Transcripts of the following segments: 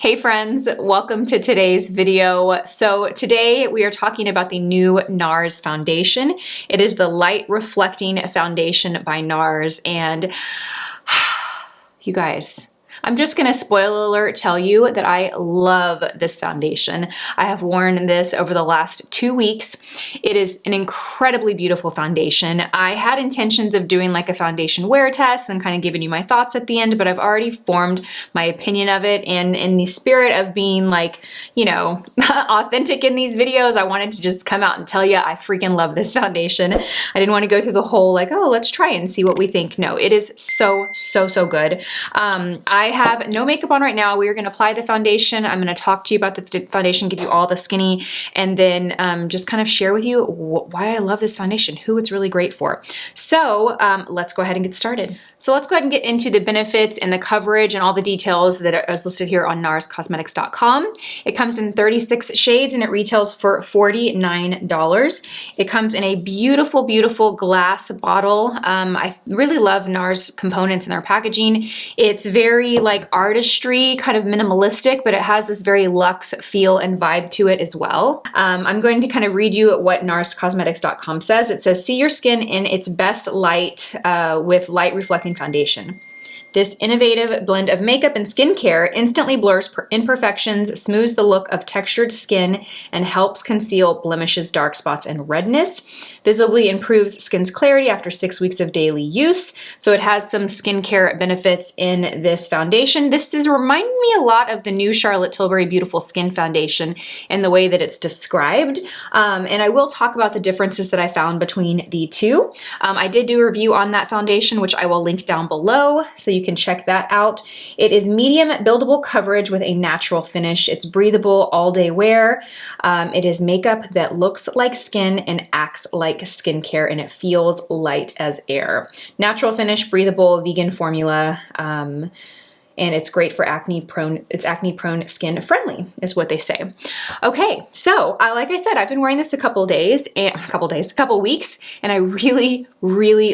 Hey friends, welcome to today's video. So today we are talking about the new NARS foundation. It is the Light Reflecting Foundation by NARS, and you guys, I'm just gonna spoiler alert tell you that I love this foundation. I have worn this over the last 2 weeks. It is an incredibly beautiful foundation. I had intentions of doing like a foundation wear test and kind of giving you my thoughts at the end, but I've already formed my opinion of it. And in the spirit of being like, you know, authentic in these videos, I wanted to just come out and tell you I freaking love this foundation. I didn't want to go through the whole like, oh, let's try and see what we think. No, it is so good. I have no makeup on right now. We are going to apply the foundation. I'm going to talk to you about the foundation, give you all the skinny, and then just kind of share with you why I love this foundation, who it's really great for. So let's go ahead and get started. So let's go ahead and get into the benefits and the coverage and all the details that are listed here on narscosmetics.com. It comes in 36 shades and it retails for $49. It comes in a beautiful, beautiful glass bottle. I really love NARS components in their packaging. It's very like artistry, kind of minimalistic, but it has this very luxe feel and vibe to it as well. I'm going to kind of read you what narscosmetics.com says. It says, see your skin in its best light with Light Reflecting Foundation. This innovative blend of makeup and skincare instantly blurs imperfections, smooths the look of textured skin, and helps conceal blemishes, dark spots, and redness. Visibly improves skin's clarity after 6 weeks of daily use. So it has some skincare benefits in this foundation. This is reminding me a lot of the new Charlotte Tilbury Beautiful Skin Foundation in the way that it's described. And I will talk about the differences that I found between the two. I did do a review on that foundation, which I will link down below, so you can check that out. It is medium buildable coverage with a natural finish. It's breathable all day wear. It is makeup that looks like skin and acts like skincare, and it feels light as air. Natural finish, breathable, vegan formula. And it's great for acne prone skin friendly is what they say. Okay, so like I said, I've been wearing this a couple weeks, and I really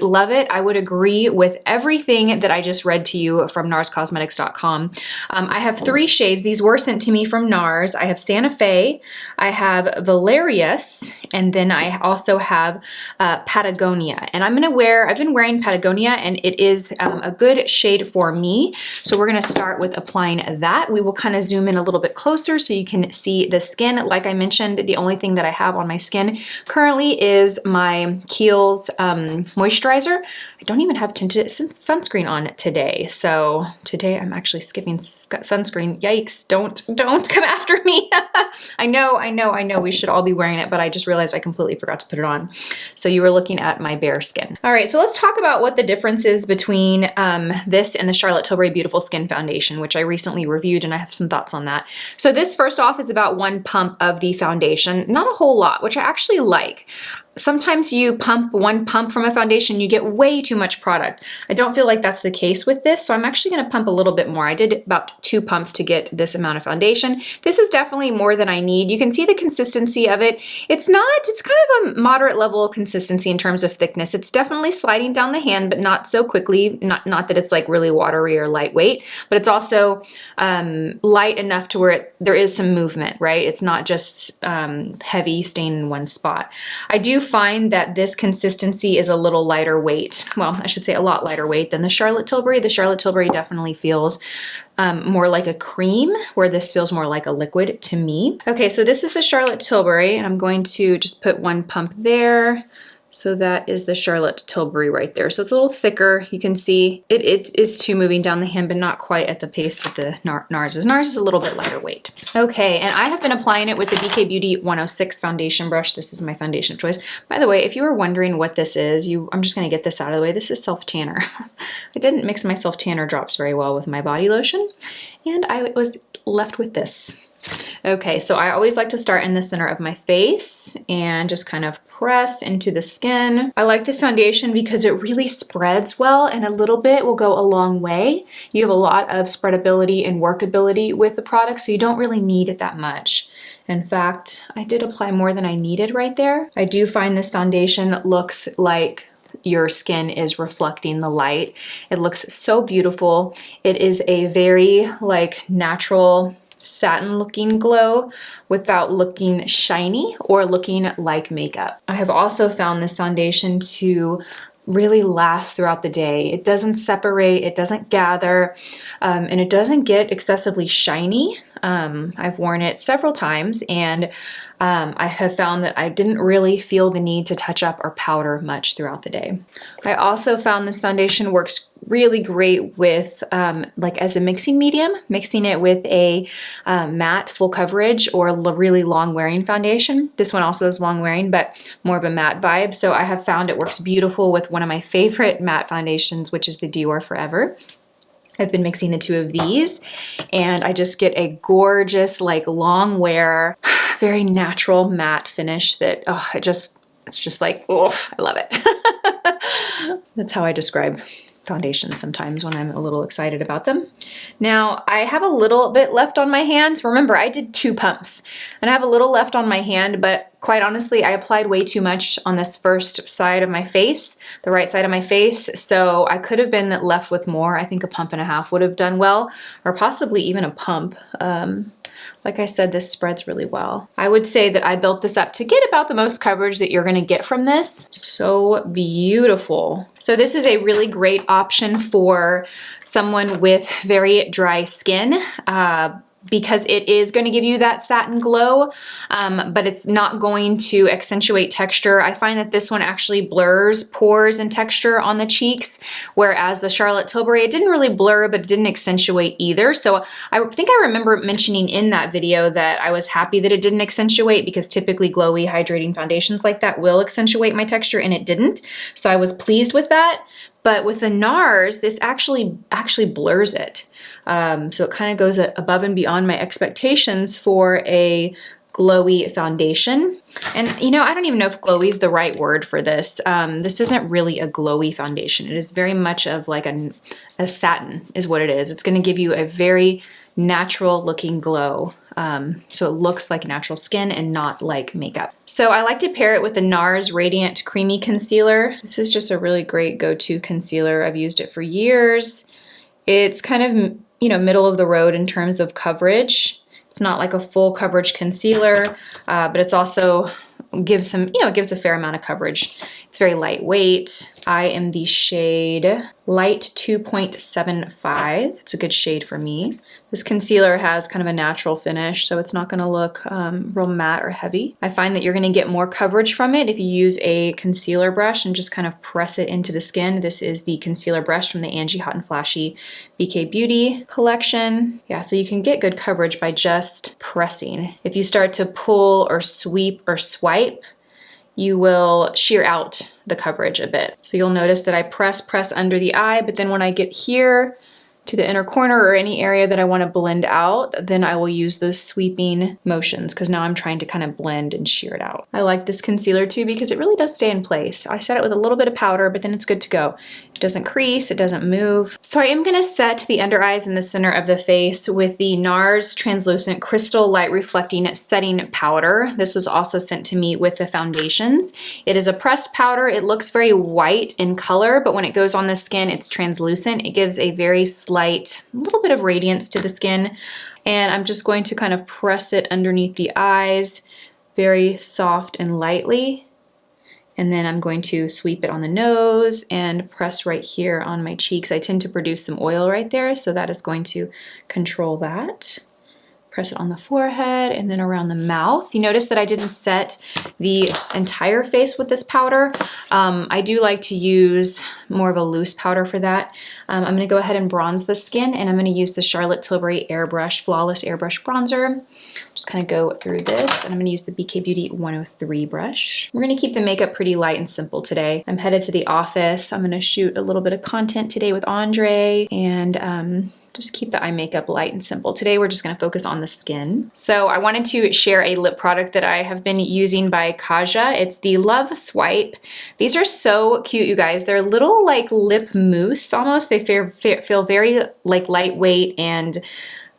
love it. I would agree with everything that I just read to you from narscosmetics.com. I have 3 shades. These were sent to me from NARS. I have Santa Fe, I have Valerius, and then I also have Patagonia. And I've been wearing Patagonia, and it is a good shade for me. So we're going to start with applying that. We will kind of zoom in a little bit closer so you can see the skin. Like I mentioned, the only thing that I have on my skin currently is my Kiehl's moisturizer. I don't even have tinted sunscreen on today. So today I'm actually skipping sunscreen. Yikes, don't come after me. I know we should all be wearing it, but I just realized I completely forgot to put it on. So you were looking at my bare skin. All right, so let's talk about what the difference is between this and the Charlotte Tilbury Beautiful Skin Foundation, which I recently reviewed, and I have some thoughts on that. So this first off is about 1 pump of the foundation, not a whole lot, which I actually like. Sometimes you pump 1 pump from a foundation, you get way too much product. I don't feel like that's the case with this, so I'm actually going to pump a little bit more. I did about 2 pumps to get this amount of foundation. This is definitely more than I need. You can see the consistency of it. It's kind of a moderate level of consistency in terms of thickness. It's definitely sliding down the hand, but not so quickly. Not that it's like really watery or lightweight, but it's also light enough to where there is some movement, right? It's not just heavy, staying in one spot. I do find that this consistency is a little lighter weight. Well, I should say a lot lighter weight than the Charlotte Tilbury. The Charlotte Tilbury definitely feels more like a cream, where this feels more like a liquid to me. Okay, so this is the Charlotte Tilbury, and I'm going to just put 1 pump there. So that is the Charlotte Tilbury right there. So it's a little thicker. You can see it is too moving down the hand, but not quite at the pace that the NARS is. NARS is a little bit lighter weight. Okay, and I have been applying it with the BK Beauty 106 foundation brush. This is my foundation of choice. By the way, if you were wondering what this is, I'm just gonna get this out of the way. This is self-tanner. I didn't mix my self-tanner drops very well with my body lotion, and I was left with this. Okay, so I always like to start in the center of my face and just kind of press into the skin. I like this foundation because it really spreads well, and a little bit will go a long way. You have a lot of spreadability and workability with the product, so you don't really need it that much. In fact, I did apply more than I needed right there. I do find this foundation looks like your skin is reflecting the light. It looks so beautiful. It is a very like natural satin looking glow without looking shiny or looking like makeup. I have also found this foundation to really last throughout the day. It doesn't separate, it doesn't gather, and it doesn't get excessively shiny. I've worn it several times, and I have found that I didn't really feel the need to touch up or powder much throughout the day. I also found this foundation works really great with like as a mixing medium, mixing it with a matte full coverage or really long wearing foundation. This one also is long wearing, but more of a matte vibe. So I have found it works beautiful with one of my favorite matte foundations, which is the Dior Forever. I've been mixing the two of these and I just get a gorgeous, like long wear, very natural matte finish that, oh, it's just like, oh, I love it. That's how I describe foundation sometimes when I'm a little excited about them. Now I have a little bit left on my hands. Remember, I did 2 pumps and I have a little left on my hand, but quite honestly, I applied way too much on this first side of my face, the right side of my face. So I could have been left with more. I think a pump and a half would have done well, or possibly even a pump. Like I said, this spreads really well. I would say that I built this up to get about the most coverage that you're gonna get from this. So beautiful. So this is a really great option for someone with very dry skin. Because it is going to give you that satin glow, but it's not going to accentuate texture. I find that this one actually blurs pores and texture on the cheeks, whereas the Charlotte Tilbury, it didn't really blur, but it didn't accentuate either. So I think I remember mentioning in that video that I was happy that it didn't accentuate, because typically glowy hydrating foundations like that will accentuate my texture, and it didn't. So I was pleased with that. But with the NARS, this actually blurs it. So it kind of goes above and beyond my expectations for a glowy foundation. And you know, I don't even know if glowy is the right word for this. This isn't really a glowy foundation. It is very much of like a satin is what it is. It's going to give you a very natural looking glow. So it looks like natural skin and not like makeup. So I like to pair it with the NARS Radiant Creamy Concealer. This is just a really great go-to concealer. I've used it for years. It's kind of, you know, middle of the road in terms of coverage. It's not like a full coverage concealer, but it's also gives some, you know, it gives a fair amount of coverage. It's very lightweight. I am the shade Light 2.75. It's a good shade for me. This concealer has kind of a natural finish, so it's not going to look real matte or heavy. I find that you're going to get more coverage from it if you use a concealer brush and just kind of press it into the skin. This is the concealer brush from the Angie Hot and Flashy BK Beauty collection. Yeah, so you can get good coverage by just pressing. If you start to pull or sweep or swipe, you will shear out the coverage a bit. So you'll notice that I press under the eye, but then when I get here to the inner corner or any area that I want to blend out, then I will use those sweeping motions, because now I'm trying to kind of blend and shear it out. I like this concealer too because it really does stay in place. I set it with a little bit of powder, but then it's good to go. It doesn't crease, it doesn't move. So I am going to set the under eyes in the center of the face with the NARS Translucent Crystal Light Reflecting Setting Powder. This was also sent to me with the foundations. It is a pressed powder. It looks very white in color, but when it goes on the skin, it's translucent. It gives a very slight, little bit of radiance to the skin. And I'm just going to kind of press it underneath the eyes, very soft and lightly. And then I'm going to sweep it on the nose and press right here on my cheeks. I tend to produce some oil right there, so that is going to control that. Press it on the forehead and then around the mouth. You notice that I didn't set the entire face with this powder. I do like to use more of a loose powder for that. I'm going to go ahead and bronze the skin, and I'm going to use the Charlotte Tilbury Airbrush Flawless Airbrush Bronzer. Just kind of go through this, and I'm going to use the BK Beauty 103 brush. We're going to keep the makeup pretty light and simple today. I'm headed to the office. I'm going to shoot a little bit of content today with Andre, and just keep the eye makeup light and simple. Today we're just going to focus on the skin. So I wanted to share a lip product that I have been using by Kaja. It's the Love Swipe. These are so cute, you guys. They're little like lip mousse almost. They feel very like lightweight and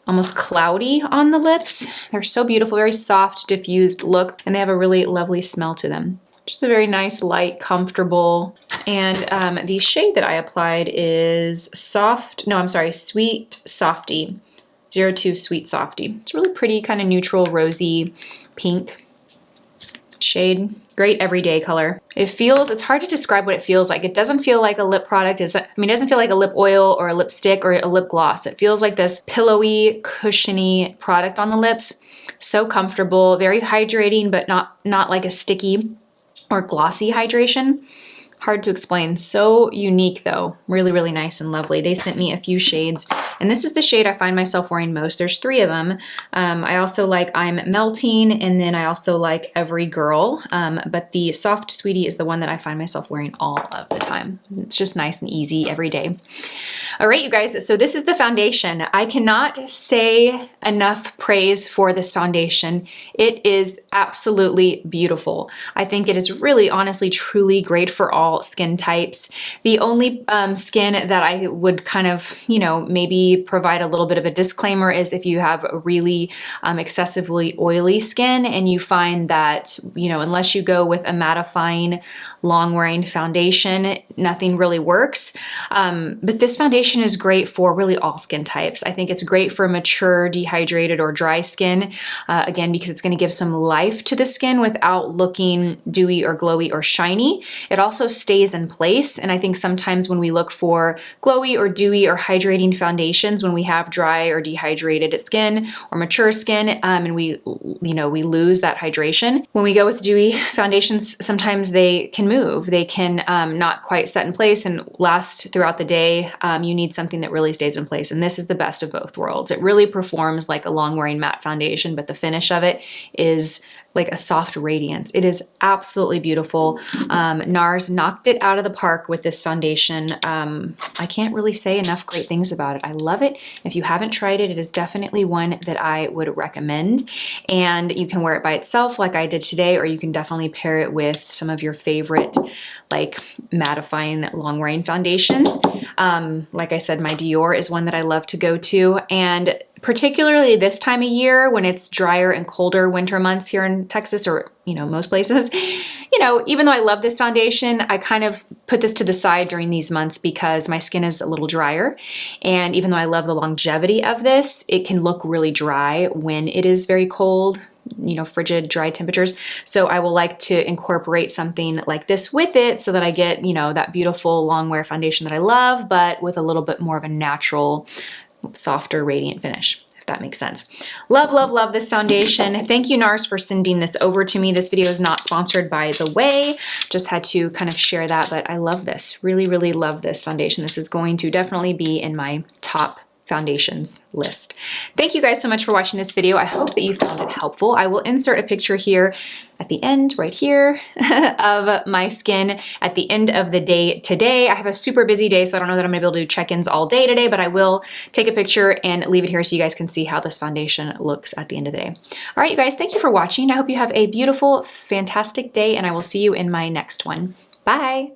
almost cloudy on the lips. They're so beautiful, very soft, diffused look, and they have a really lovely smell to them. Just a very nice, light, comfortable. And the shade that I applied is Sweet Softy 02 Sweet Softy. It's really pretty, kind of neutral, rosy, pink shade. Great everyday color. It's hard to describe what it feels like. It doesn't feel like a lip product. It doesn't feel like a lip oil or a lipstick or a lip gloss. It feels like this pillowy, cushiony product on the lips. So comfortable, very hydrating, but not like a sticky or glossy hydration. Hard to explain. So unique though. Really, really nice and lovely. They sent me a few shades, and this is the shade I find myself wearing most. There's 3 of them. I also like I'm Melting, and then I also like Every Girl, but the Soft Sweetie is the one that I find myself wearing all of the time. It's just nice and easy every day. All right, you guys, so this is the foundation. I cannot say enough praise for this foundation. It is absolutely beautiful. I think it is really, honestly, truly great for all skin types. The only skin that I would kind of, maybe provide a little bit of a disclaimer is if you have a really excessively oily skin and you find that, unless you go with a mattifying, long-wearing foundation, nothing really works. But this foundation is great for really all skin types. I think it's great for mature, dehydrated, or dry skin, again, because it's going to give some life to the skin without looking dewy or glowy or shiny. It also stays in place, and I think sometimes when we look for glowy or dewy or hydrating foundations, when we have dry or dehydrated skin or mature skin, and we lose that hydration. When we go with dewy foundations, sometimes they can move. They can not quite set in place and last throughout the day. You need something that really stays in place, and this is the best of both worlds. It really performs like a long-wearing matte foundation, but the finish of it is like a soft radiance. It is absolutely beautiful. NARS knocked it out of the park with this foundation. I can't really say enough great things about it. I love it. If you haven't tried it, it is definitely one that I would recommend. And you can wear it by itself like I did today, or you can definitely pair it with some of your favorite like mattifying long-wearing foundations. Like I said, my Dior is one that I love to go to, and particularly this time of year when it's drier and colder winter months here in Texas, or most places, even though I love this foundation, I kind of put this to the side during these months because my skin is a little drier. And even though I love the longevity of this, it can look really dry when it is very cold, frigid, dry temperatures. So I will like to incorporate something like this with it so that I get, that beautiful long wear foundation that I love, but with a little bit more of a natural, softer, radiant finish, if that makes sense. Love, love, love this foundation. Thank you, NARS, for sending this over to me. This video is not sponsored, by the way. Just had to kind of share that, but I love this. Really, really love this foundation. This is going to definitely be in my top foundations list. Thank you guys so much for watching this video. I hope that you found it helpful. I will insert a picture here at the end, right here, of my skin at the end of the day today. I have a super busy day, so I don't know that I'm gonna be able to do check-ins all day today, but I will take a picture and leave it here so you guys can see how this foundation looks at the end of the day. All right, you guys, thank you for watching. I hope you have a beautiful, fantastic day, and I will see you in my next one. Bye.